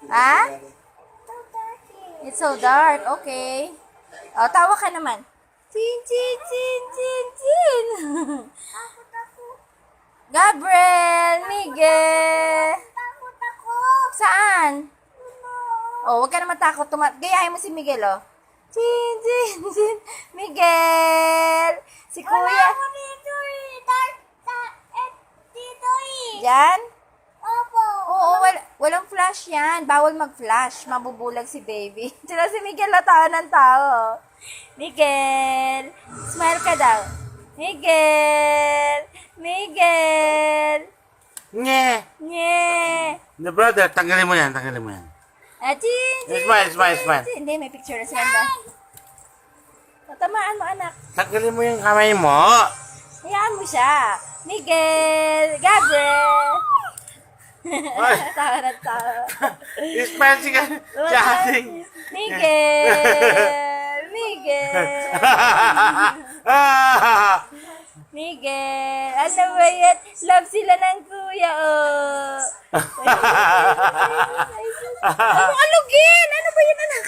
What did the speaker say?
Ah? It's so dark. Okay. O, tawa ka naman. Chin, chin, chin, chin, chin. Gabriel, Miguel. Saan? Oh, huwag ka naman takot. Gayahin mo si Miguel, oh. Chin, chin, chin. Miguel. Si Kuya. Yan? Oo, walang flash yan. Bawal mag-flash. Mabubulag si baby. Sila si Miguel na tao ng tao. Miguel. Smile ka daw. Miguel. Miguel. Nye. Nye. The brother, tanggalin mo yan, tanggalin mo yan. Chin, chin, Smile, smile, smile. chin. Hindi, may picture na si Ganda. Tamaan mo, anak. Tanggalin mo yung kamay mo. Hayaan mo siya. Miguel. Gabriel. Tawa na tawa. Smile si ating. Miguel. Miguel. Miguel. Ano ba yan? Love sila ng kuya, oh. Ano alugin? Ano ba yan, anak?